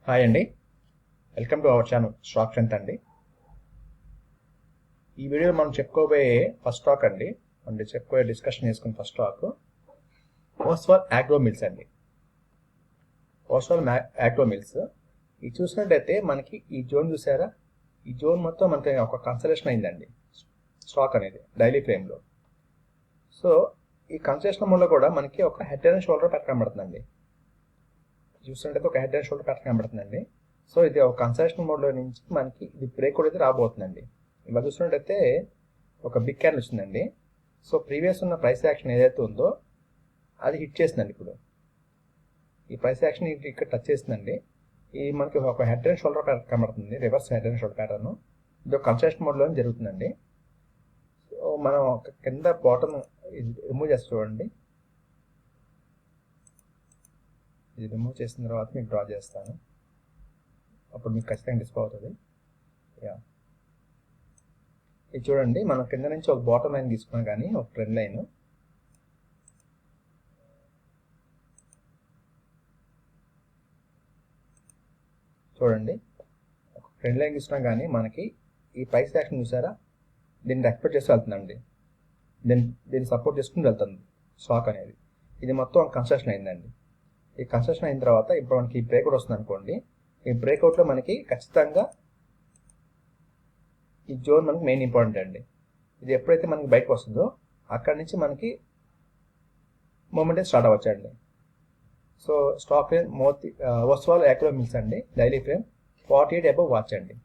Hi అండి, welcome to our channel stock strength అండి. ఈ వీడియోలో మనం చెప్పుకోబోయే ఫస్ట్ స్టాక్ అండి, డిస్కషన్ చేసుకున్న first stock Oswal agro mills అండి. ఓస్వాల్ ఆగ్రో మిల్స్ ఇది చూసినట్టయితే మనకి ఈ జోన్ చూసారా, ఈ జోన్ మొత్తం మనకి ఒక కన్సల్టేషన్ అయిందండి స్టాక్ అనేది డైలీ ఫ్రేమ్లో. సో ఈ కన్సల్టేషన్ మోడ్లో కూడా మనకి ఒక హెడ్ అండ్ షోల్డర్ ప్యాటర్న్ కనబడుతుందండి. చూసినట్టయితే ఒక హెడ్ అండ్ షోల్డర్ ప్యాటర్న్ కనబడుతుందండి. సో ఇది ఒక కన్సల్టేషన్ మోడ్లో నుంచి మనకి ఇది బ్రేక్ కూడా అయితే రాబోతుందండి. ఇలా చూసినట్టయితే ఒక బిగ్ క్యాండిల్ వచ్చిందండి. సో ప్రీవియస్ ఉన్న ప్రైస్ యాక్షన్ ఏదైతే ఉందో అది హిట్ చేస్తుందండి. ఇప్పుడు ఈ ప్రైస్ యాక్షన్ ఇక్కడ టచ్ చేస్తుందండి. ఇది మనకి ఒక హెడ్ అండ్ షోల్డర్ ప్యాటర్న్ కనబడుతుంది, reverse head and shoulder pattern. ఇది ఒక కన్సల్టేషన్ మోడ్లో జరుగుతుందండి. సో మనం కింద బాటమ్ రిమూవ్ చేసి చూడండి. ఇది రిమూవ్ చేసిన తర్వాత మీకు డ్రా చేస్తాను, అప్పుడు మీకు ఖచ్చితంగా డిస్ప్లే అవుతుంది. ఇది చూడండి, మనం కింద నుంచి ఒక బాటమ్ లైన్ తీసుకున్నాం, కానీ ఒక ట్రెండ్ లైన్ చూడండి, ఒక ట్రెండ్ లైన్ తీసుకున్నాం కానీ మనకి ఈ ప్రైస్ యాక్షన్ చూసారా, దీన్ని ఎక్స్పెక్ట్ చేసి వెళ్తుందండి. దీన్ని సపోర్ట్ చేసుకుని వెళ్తుంది స్టాక్ అనేది. ఇది మొత్తం కన్స్ట్రక్షన్ అయిందండి. ఈ కన్స్ట్రక్షన్ అయిన తర్వాత ఇప్పుడు మనకి ఈ బ్రేక్అవుట్ వస్తుంది అనుకోండి. ఈ బ్రేక్అవుట్లో మనకి ఖచ్చితంగా ఈ జోన్ మనకి మెయిన్ ఇంపార్టెంట్ అండి. ఇది ఎప్పుడైతే మనకి బయటకు వస్తుందో అక్కడి నుంచి మనకి మూమెంట్ స్టార్ట్ అవ్వచ్చండి. So stock Oswal agro mills అండి, డైలీ ఫ్రేమ్ 48 అబవ్ వాచ్ అండి.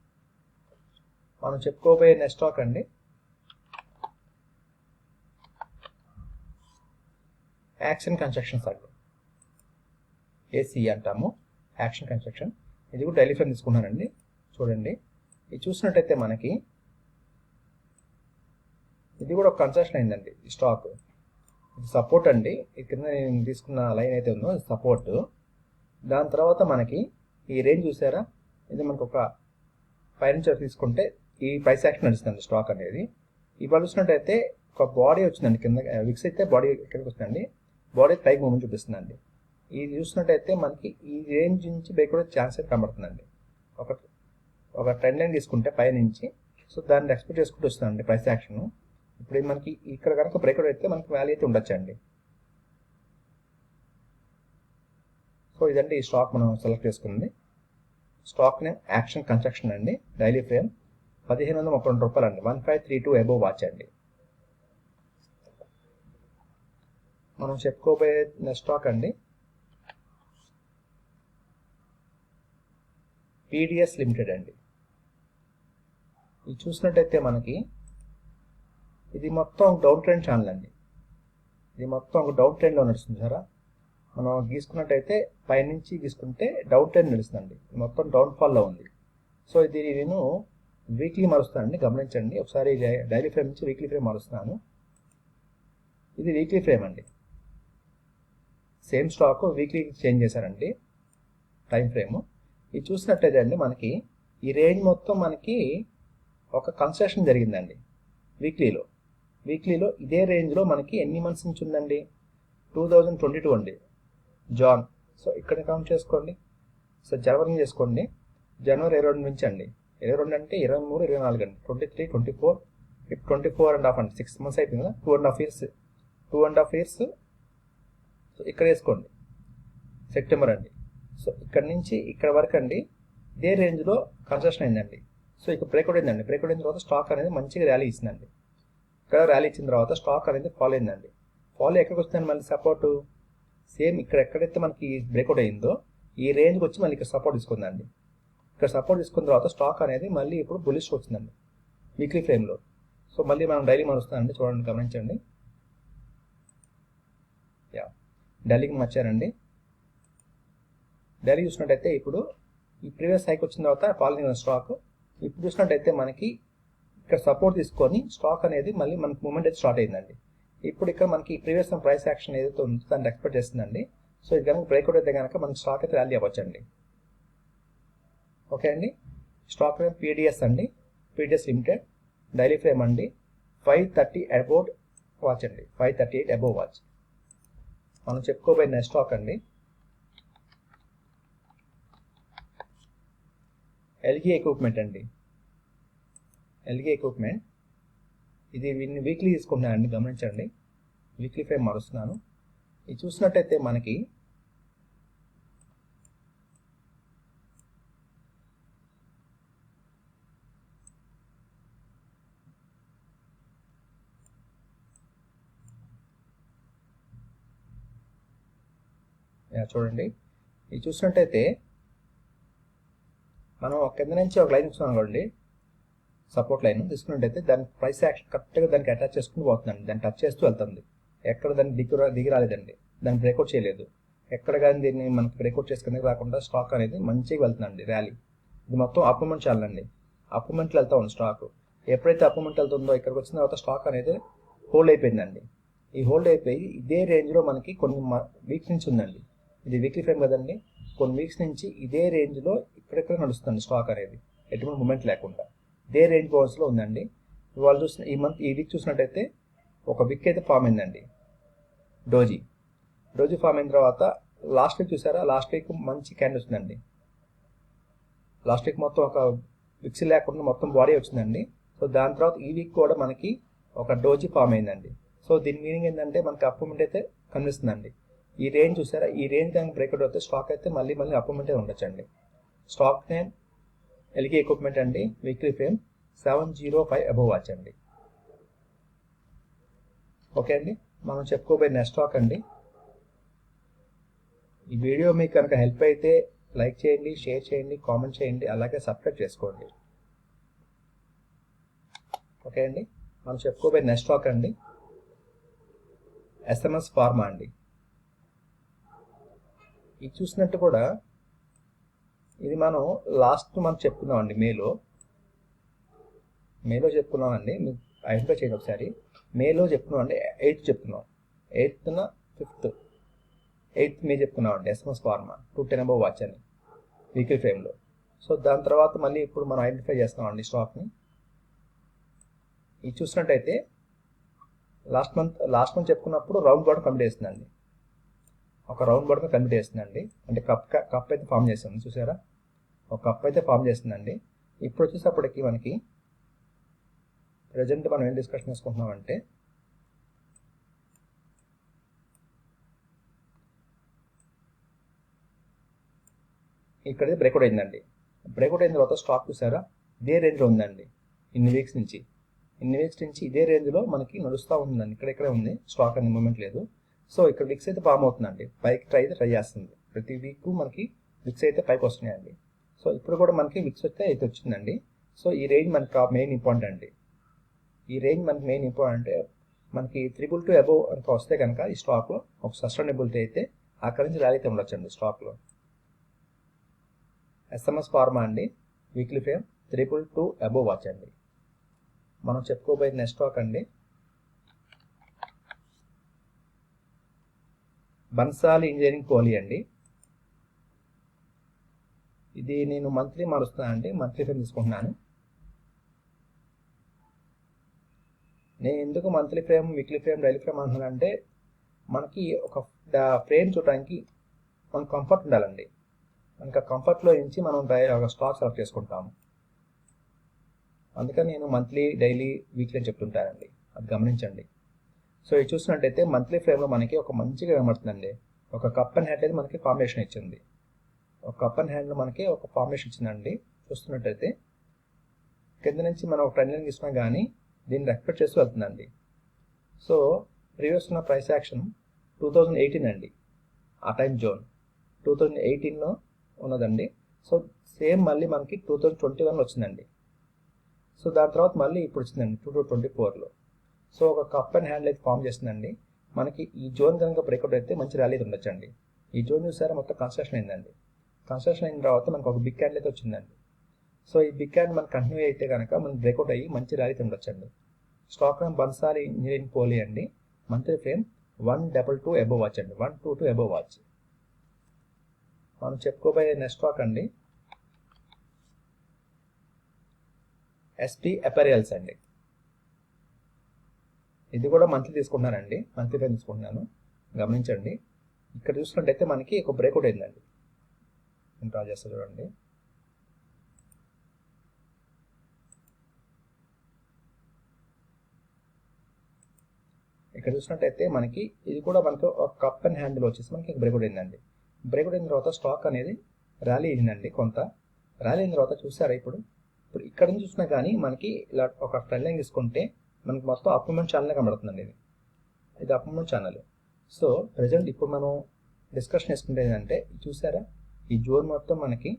మనం చెప్పుకోబోయే నెక్స్ట్ స్టాక్ అండి యాక్షన్ కన్స్ట్రక్షన్స్ అండి, ఏసీ అంటాము, యాక్షన్ కన్స్ట్రక్షన్. ఇది కూడా డైలీ ఫ్రేమ్ తీసుకున్నానండి. చూడండి, ఇది చూసినట్టయితే మనకి ఇది కూడా ఒక కన్స్ట్రక్షన్ అయిందండి. ఈ స్టాక్ ఇది సపోర్ట్ అండి. ఇది కింద నేను తీసుకున్న లైన్ అయితే ఉందో ఇది సపోర్ట్. దాని తర్వాత మనకి ఈ రేంజ్ చూసారా, ఇది మనకు ఒక 5 నుంచి తీసుకుంటే ఈ ప్రైస్ యాక్షన్ నడుస్తుంది స్టాక్ అనేది. ఇవాళ చూసినట్టయితే ఒక బాడీ వచ్చిందండి కింద, విక్స్ అయితే బాడీ ఇక్కడికి వస్తుందండి, బాడీ పైకి మూమెంట్ చూపిస్తుందండి. ఇది చూసినట్టయితే మనకి ఈ రేంజ్ నుంచి బ్రేక్ కూడా ఛాన్స్ అయితే కనబడుతుందండి. ఒక ట్రెండ్ లైన్ తీసుకుంటే పై నుంచి, సో దాన్ని ఎక్స్పెక్ట్ చేసుకుంటూ వస్తుందండి ప్రైస్ యాక్షన్. ఇప్పుడు మనకి ఇక్కడ కనుక బ్రేక్అవుట్ అయితే మనకి వాల్యూ అయితే ఉండొచ్చు అండి. సో ఇదండి ఈ స్టాక్ మనం సెలెక్ట్ చేసుకుంది. స్టాక్ నేమ్ యాక్షన్ కన్స్ట్రక్షన్ అండి, డైలీ ఫ్రేమ్ 1532 రూపాయలు అండి, 1532 అబోవ్ వాచ్ అండి. మనం చెప్పుకోబోయే నెక్స్ట్ స్టాక్ అండి పీడిఎస్ లిమిటెడ్ అండి. ఇది చూసినట్టయితే మనకి ఇది మొత్తం డౌన్ ట్రెండ్ ఛానల్ అండి. ఇది మొత్తం ఒక డౌన్ ట్రెండ్లో నడుస్తుంది సారా. మనం గీసుకున్నట్టయితే పైనుంచి గీసుకుంటే డౌన్ ట్రెండ్ నడుస్తుందండి, మొత్తం డౌన్ ఫాల్లో ఉంది. సో ఇది నేను వీక్లీ మారుస్తానండి, గమనించండి ఒకసారి. డైలీ ఫ్రేమ్ నుంచి వీక్లీ ఫ్రేమ్ మారుస్తున్నాను. ఇది వీక్లీ ఫ్రేమ్ అండి, సేమ్ స్టాక్ వీక్లీ చేంజ్ చేశారండి టైం ఫ్రేమ్. ఇది చూసినట్టయితే అండి మనకి ఈ రేంజ్ మొత్తం మనకి ఒక కన్స్ట్రక్షన్ జరిగిందండి వీక్లీలో ఇదే రేంజ్లో మనకి ఎన్ని మంత్స్ నుంచి ఉందండి, 2022 అండి జాన్. సో ఇక్కడ కౌంట్ చేసుకోండి. సో జనవరి చేసుకోండి, జనవరి 22 నుంచి అండి, 22 అంటే 23, 24 అండి, 23, 24, 24.5 అండి, 6 మంత్స్ అయిపోయింది కదా, 2.5 ఇయర్స్. సో ఇక్కడ వేసుకోండి సెప్టెంబర్ అండి. సో ఇక్కడ నుంచి ఇక్కడ వరకు అండి ఇదే రేంజ్లో కన్స్ట్రక్షన్ అయిందండి. సో ఇక్కడ బ్రేక్అవుట్ అయిందండి. బ్రేక్అవుట్ అయిన తర్వాత స్టాక్ అనేది మంచిగా ర్యాలీ ఇచ్చిందండి. ఇక్కడ ర్యాలీ ఇచ్చిన తర్వాత స్టాక్ అనేది ఫాలో అయిందండి. ఫాలో ఎక్కడికి వస్తుందండి మళ్ళీ సపోర్టు, సేమ్ ఇక్కడ ఎక్కడైతే మనకి బ్రేక్అవుట్ అయిందో ఈ రేంజ్కి వచ్చి మళ్ళీ ఇక్కడ సపోర్ట్ తీసుకుందండి. ఇక్కడ సపోర్ట్ తీసుకున్న తర్వాత స్టాక్ అనేది మళ్ళీ ఇప్పుడు బులిష్ వచ్చిందండి వీక్లీ ఫ్రేమ్లో. సో మళ్ళీ మనం డైలీ మారుస్తానండి, చూడండి గమనించండి. డైలీకి మార్చారండి. డైలీ చూసినట్టయితే ఇప్పుడు ఈ ప్రీవియస్ హైక్ వచ్చిన తర్వాత ఫాలోయింగ్ స్టాక్ ఇప్పుడు చూసినట్టయితే మనకి ఇక్కడ సపోర్ట్ తీసుకొని స్టాక్ అనేది మళ్ళీ మనకి మూమెంట్ అయితే స్టార్ట్ అయిందండి. ఇప్పుడు ఇక్కడ మనకి ప్రీవియస్ ప్రైస్ యాక్షన్ ఏదైతే ఉందో దాన్ని ఎక్స్పెక్ట్ చేస్తుందండి. సో ఇది కనుక బ్రేక్అవుట్ అయితే కనుక మనకి స్టాక్ అయితే ర్యాలీ అవ్వచ్చండి. ఓకే అండి, స్టాక్ నేమ్ పీడిఎస్ అండి, పీడిఎస్ లిమిటెడ్, డైలీ ఫ్రేమ్ అండి, 530 అబౌవ్ వాచ్ అండి, 538 అబౌవ్ వాచ్. మనం చెప్పుకోబోయే నెక్స్ట్ స్టాక్ అండి ఎల్జీ ఎక్విప్మెంట్ అండి. ఎల్జీ ఎక్విప్మెంట్ ఇది వీక్లీ తీసుకుంటున్నానండి, గమనించండి. వీక్లీ ఫ్రేమ్ మారుస్తున్నాను. ఇది చూసినట్టయితే మనకి చూడండి, ఇది చూసినట్టయితే మనం కింద నుంచి ఒక లైన్ ఇస్తున్నాం అనుకోండి, సపోర్ట్ లైన్ తీసుకున్నట్టయితే దాని ప్రైస్ యాక్షన్ కరెక్ట్గా దానికి అటాచ్ చేసుకుని పోతుందండి. దాన్ని టచ్ చేస్తూ వెళ్తుంది. ఎక్కడ దాన్ని దిగి రాలేదండి, దాన్ని బ్రేక్అవుట్ చేయలేదు. ఎక్కడ కానీ దీన్ని మనకి బ్రేక్అవుట్ చేసుకునే రాకుండా స్టాక్ అనేది మంచిగా వెళ్తుందండి. ర్యాలీ ఇది మొత్తం అప్ మూమెంట్ చాలండి. అప్ మూమెంట్లో వెళ్తా ఉంది స్టాక్. ఎప్పుడైతే అప్ మూమెంట్ వెళ్తుందో ఇక్కడికి వచ్చిన తర్వాత స్టాక్ అనేది హోల్డ్ అయిపోయిందండి. ఈ హోల్డ్ అయిపోయి ఇదే రేంజ్లో మనకి కొన్ని వీక్స్ నుంచి ఉందండి. ఇది వీక్లీ ఫ్రేమ్ కదండి. కొన్ని వీక్స్ నుంచి ఇదే రేంజ్లో ఇక్కడెక్కడ నడుస్తుంది స్టాక్ అనేది, ఎటువంటి మూమెంట్ లేకుండా ఇదే రేంజ్ బౌన్స్లో ఉందండి. వాళ్ళు చూసిన ఈ వీక్ చూసినట్టయితే ఒక విక్ అయితే ఫామ్ అయిందండి. డోజీ ఫామ్ అయిన తర్వాత లాస్ట్ వీక్ చూసారా, లాస్ట్ వీక్ మంచి క్యాండిల్ వచ్చిందండి. లాస్ట్ వీక్ మొత్తం ఒక విక్స్ లేకుండా మొత్తం బాడీ వచ్చిందండి. సో దాని తర్వాత ఈ వీక్ కూడా మనకి ఒక డోజీ ఫామ్ అయిందండి. సో దీని మీనింగ్ ఏంటంటే మనకి అప్ మూమెంట్ అయితే కనిపిస్తుందండి. ఈ రేంజ్ చూసారా, ఈ రేంజ్ కనుక బ్రేక్అవుట్ అవుతే స్టాక్ అయితే మళ్ళీ అప్ మూమెంటే ఉండొచ్చండి. స్టాక్ నేమ్ ఎల్జీ ఎక్విప్మెంట్ అండి. వీక్లీ ఫ్రేమ్ 705 అబోవ్ వాచ్ అండి. ఓకే అండి, మనం చెప్పుకోబోయే నెక్స్ట్ స్టాక్ అండి. ఈ వీడియో మీకు కనుక హెల్ప్ అయితే లైక్ చేయండి, షేర్ చేయండి, కామెంట్ చేయండి, అలాగే సబ్స్క్రైబ్ చేసుకోండి. ఓకే అండి, మనం చెప్పుకోబోయే నెక్స్ట్ స్టాక్ అండి ఎస్ఎంఎస్ ఫార్మా అండి. ఇది చూసినట్టు కూడా ఇది మనం లాస్ట్ మంత్ చెప్పుకున్నామండి, మేలో చెప్పుకున్నామండి. మీకు ఐడెంటిఫై చేయండి ఒకసారి. మేలో చెప్పుకున్నామండి, 8th చెప్పుకున్నాం. 8th మే చెప్పుకున్నామండి ఎస్ఎంఎస్ ఫార్మా 210 అబోవ్ వాచ్ అని వీక్లీ ఫ్రేమ్లో. సో దాని తర్వాత మళ్ళీ ఇప్పుడు మనం ఐడెంటిఫై చేస్తున్నామండి స్టాక్ని. ఇది చూసినట్టయితే లాస్ట్ మంత్ చెప్పుకున్నప్పుడు రౌండ్ బాటమ్ కంప్లీట్ చేస్తుందండి. ఒక రౌండ్ బాటమ్ కంప్లీట్ చేస్తుందండి. అంటే కప్ అయితే ఫామ్ చేస్తుంది చూసారా, ఒక కప్ అయితే ఫామ్ చేస్తుందండి. ఇప్పుడు వచ్చేసప్పటికి మనకి ప్రజెంట్ మనం ఏం డిస్కషన్ చేసుకుంటున్నామంటే ఇక్కడ బ్రేక్అవుట్ అయిందండి. బ్రేక్అవుట్ అయిన తర్వాత స్టాక్ చూసారా ఇదే రేంజ్లో ఉందండి. ఇన్ని వీక్స్ నుంచి ఇదే రేంజ్లో మనకి నడుస్తూ ఉందండి. ఇక్కడే ఉంది స్టాక్ అనే మూమెంట్ లేదు. సో ఇక్కడ విక్స్ అయితే ఫామ్ అవుతుందండి, పైకి ట్రై చేస్తుంది. ప్రతి వీక్ మనకి విక్స్ అయితే పైకి వస్తున్నాయండి. సో ఇప్పుడు కూడా మనకి విక్స్ అయితే వచ్చిందండి. సో ఈ రేంజ్ మనకి మెయిన్ ఇంపార్టెంట్ అండి. ఈ రేంజ్ మనకి మెయిన్ ఇంపార్టెంట్. మనకి 322 అబోవ్ కనుక వస్తే కనుక ఈ స్టాక్లో ఒక సస్టైనబిలిటీ అయితే అక్కడి నుంచి ర్యాలీ అయితే ఉండొచ్చండి స్టాక్లో. ఎస్ఎంఎస్ ఫార్మా అండి, వీక్లీ ఫ్రేమ్ 322 అబోవ్ వాచ్ అండి. మనం చెప్పుకోబోయే నెక్స్ట్ స్టాక్ అండి బన్సాలి ఇంజనీరింగ్ పోలీ అండి. ఇది నేను మంత్లీ మారుస్తున్నానండి, మంత్లీ ఫ్రేమ్ తీసుకుంటున్నాను. నేను ఎందుకు monthly frame, weekly frame, daily frame అంటున్నానంటే మనకి ఒక ఫ్రేమ్ చూడడానికి మనకు కంఫర్ట్ ఉండాలండి. మనకు కంఫర్ట్లో నుంచి మనం ఒక స్టాక్ సెలెక్ట్ చేసుకుంటాము. అందుకని నేను మంత్లీ, డైలీ, వీక్లీ అని చెప్తుంటానండి, అది గమనించండి. సో ఇది చూసినట్టయితే మంత్లీ ఫ్రేమ్లో మనకి ఒక మంచిగా కనబడుతుందండి. ఒక కప్ అండ్ హ్యాండ్ అయితే మనకి ఫార్మేషన్ ఇచ్చింది. ఒక కప్ అండ్ హ్యాండ్లో మనకి ఒక ఫార్మేషన్ ఇచ్చిందండి. చూస్తున్నట్టయితే కింద నుంచి మనం ఒక ట్రెండ్ లైన్ తీసుకున్నా కానీ దీన్ని రెస్పెక్ట్ చేస్తూ వెళ్తుందండి. సో ప్రీవియస్ ఉన్న ప్రైస్ యాక్షన్ 2018 అండి, ఆ టైం జోన్ 2018లో ఉన్నదండి. సో సేమ్ మళ్ళీ మనకి 2021 వచ్చిందండి. సో దాని తర్వాత మళ్ళీ ఇప్పుడు వచ్చిందండి 2024లో. సో ఒక కప్ అండ్ హ్యాండిల్ అయితే ఫామ్ చేస్తుందండి. మనకి ఈ జోన్ కనుక బ్రేక్అవుట్ అయితే మంచి ర్యాలీ ఉండొచ్చండి. ఈ జోన్ చూసారా మొత్తం కన్స్ట్రక్షన్ అయిందండి. కన్స్ట్రక్షన్ అయిన తర్వాత మనకు ఒక బిగ్ క్యాండిల్ అయితే వచ్చిందండి. సో ఈ బిగ్ క్యాండిల్ మనకు కంటిన్యూ అయితే కనుక మనకి బ్రేక్అవుట్ అయ్యి మంచి ర్యాలీ ఉండొచ్చండి. స్టాక్ నేమ్ బన్సాలి ఇంజనీరింగ్ పోలీ అండి. మంత్లీ ఫ్రేమ్ 122 అబోవ్ వాచ్ అండి, 122 అబోవ్ వాచ్. మనం చెప్పుకోబోయే నెక్స్ట్ స్టాక్ అండి ఎస్టీ అపెరియల్స్ అండి. ఇది కూడా మంత్లీ తీసుకుంటున్నానండి, మంత్లీ ఫ్రేమ్ తీసుకుంటున్నాను, గమనించండి. ఇక్కడ చూసుకున్నట్టయితే మనకి ఒక బ్రేక్అవుట్ అయిందండి. నేను డ్రా చేస్తా చూడండి. ఇక్కడ చూసినట్టయితే మనకి ఇది కూడా మనకు ఒక కప్ అండ్ హ్యాండిల్ వచ్చేసి మనకి బ్రేక్అవుట్ అయిందండి. బ్రేక్అవుట్ అయిన తర్వాత స్టాక్ అనేది ర్యాలీ అయిందండి. కొంత ర్యాలీ అయిన తర్వాత చూసారా ఇప్పుడు ఇక్కడ నుంచి చూసినా కానీ మనకి ఇలా ఒక ట్రెండ్ లైన్ తీసుకుంటే మనకి మొత్తం అప్ మూవ్మెంట్ ఛానల్ కనబడుతుందండి. ఇది up movement channel. So present ఇప్పుడు మనం డిస్కషన్ చేసుకుంటే ఏంటంటే చూసారా ఈ జోన్ మొత్తం మనకి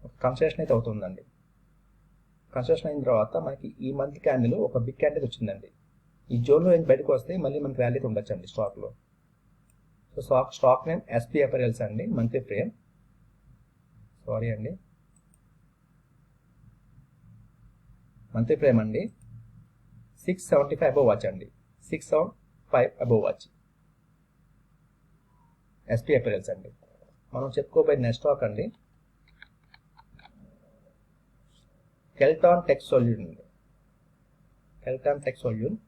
ఒక కన్స్ట్రక్షన్ అయితే అవుతుందండి. కన్స్ట్రక్షన్ అయిన తర్వాత మనకి ఈ మంత్ క్యాండిల్ ఒక బిగ్ క్యాండిల్ వచ్చిందండి. ఈ జోన్లో నుంచి బయటకు వస్తే మళ్ళీ మనకి ర్యాలీ అయితే ఉండొచ్చండి స్టాక్లో. So stock name SP apparels అండి. మంత్లీ ఫ్రేమ్ సారీ అండి మంత్లీ ఫ్రేమ్ అండి 675 అబోవ్ వాచ్ అండి. 675 అబోవ్ వాచ్ ఎస్పీ అపెరల్స్ అండి. మనం చెప్పుకోబోయే నెక్స్ట్ స్టాక్ అండి కెల్టాన్ టెక్ సొల్యూషన్ అండి. కెల్టాన్ టెక్ సొల్యూషన్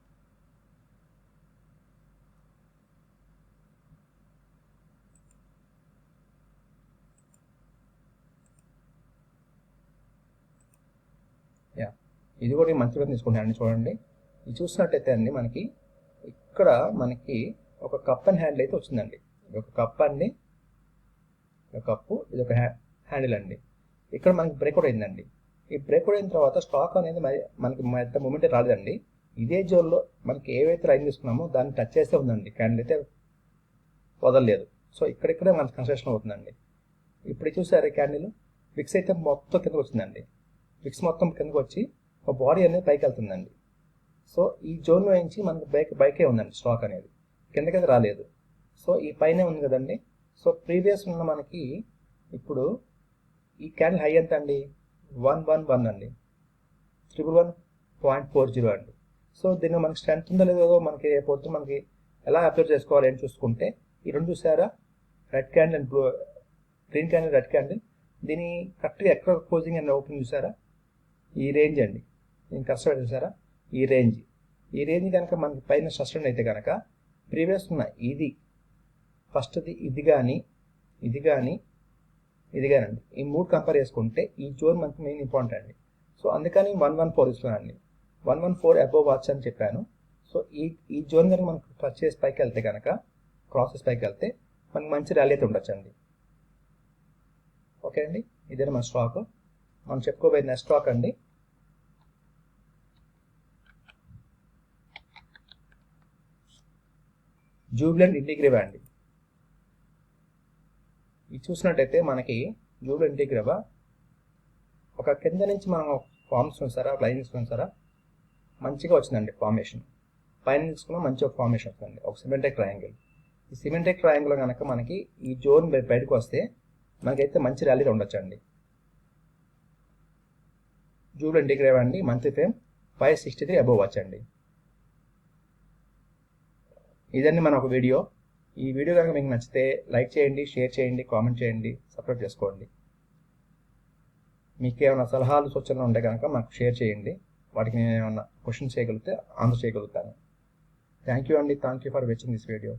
ఇది కూడా మంచి పేరు తీసుకుంటానండి. చూడండి ఇది చూసినట్టయితే అండి మనకి ఇక్కడ మనకి ఒక కప్ అండ్ హ్యాండిల్ అయితే వచ్చిందండి. ఇది ఒక కప్ అండి, ఒక కప్పు, ఇది ఒక హ్యాండిల్ అండి. ఇక్కడ మనకి బ్రేక్అవుట్ అయిందండి. ఈ బ్రేక్అవుట్ అయిన తర్వాత స్టాక్ అనేది మనకి ఎంత మూమెంట్ రాలేదండి. ఇదే జోన్లో మనకి ఏవైతే లైన్ తీసుకున్నామో దాన్ని టచ్ చేస్తే ఉందండి. క్యాండిల్ అయితే వదలలేదు. సో ఇక్కడిక్కడే మనకి కన్స్ట్రక్షన్ అవుతుందండి. ఇప్పుడు చూసారు క్యాండిల్ విక్స్ అయితే మొత్తం కిందకు వచ్చిందండి. విక్స్ మొత్తం కిందకు వచ్చి ఒక బాడీ అనేది పైకి వెళ్తుందండి. సో ఈ జోన్లో నుంచి మనకి బైకే ఉందండి. స్టాక్ అనేది కిందకైతే రాలేదు. సో ఈ పైనే ఉంది కదండి. సో ప్రీవియస్ ఉన్న మనకి ఇప్పుడు ఈ క్యాండిల్ హై ఎంత అండి 111 అండి, 111.40 అండి. సో దీన్ని మనకి స్ట్రెంత్ ఉందో లేదో మనకి పొద్దు మనకి ఎలా అబ్జర్వ్ చేసుకోవాలి అని చూసుకుంటే ఈ రెండు చూసారా red candle and green candle, red candle. దీని కరెక్ట్గా ఎక్కడ క్లోజింగ్ అండ్ ఓపెనింగ్ చూసారా ఈ రేంజ్ అండి. దీన్ని కష్టపడి చూసారా ఈ రేంజ్ కనుక మనకి పైన సస్టైన్ అయితే కనుక ప్రీవియస్ ఉన్న ఇది ఫస్ట్ది ఇది కానీ అండి ఈ మూడు కంపేర్ చేసుకుంటే ఈ జోన్ మనకి మెయిన్ ఇంపార్టెంట్ అండి. సో అందుకని 114 ఇస్తున్నానండి. 114 అబోవ్ వాచ్ అని చెప్పాను. సో ఈ జోన్ కనుక మనకు టచ్ చేసి పైకి వెళ్తే కనుక క్రాసెస్ పైకి వెళ్తే మనకి మంచి ర్యాలీ అయితే ఉండొచ్చండి. ఓకే అండి, ఇదే మన స్టాక్. మనం చెప్పుకోబోయే నెక్స్ట్ స్టాక్ అండి జూబిలెంట్ ఇంటిగ్రేవా అండి. ఇది చూసినట్టయితే మనకి జూబిలెంట్ ఇంటిగ్రేవా ఒక కింద నుంచి మనం ఫార్మ్స్ చూసారా లైన్స్ చూసారా మంచిగా వచ్చిందండి ఫార్మేషన్. పైన తీసుకున్న మంచి ఒక ఫార్మేషన్ వస్తుంది, ఒక సిమెట్రిక్ ట్రయాంగిల్. ఈ సిమెట్రిక్ ట్రయాంగిల్ కనుక మనకి ఈ జోన్ బయటకు వస్తే మనకైతే మంచి ర్యాలీ ఉండొచ్చండి. జూబిలెంట్ ఇంటిగ్రేవా అండి. మంత్లీ ఫ్రేమ్ 563 అబోవ్ వాచ్ అండి. ఇదండి మన ఒక వీడియో. ఈ వీడియో కనుక మీకు నచ్చితే లైక్ చేయండి, షేర్ చేయండి, కామెంట్ చేయండి, సబ్స్క్రైబ్ చేసుకోండి. మీకు ఏమైనా సలహాలు సూచనలు ఉంటే కనుక మాకు షేర్ చేయండి. వాటికి నేను ఏమైనా క్వశ్చన్స్ చేయగలిగితే ఆన్సర్ చేయగలుగుతాను. థ్యాంక్ యూ అండి. Thank you for watching this video.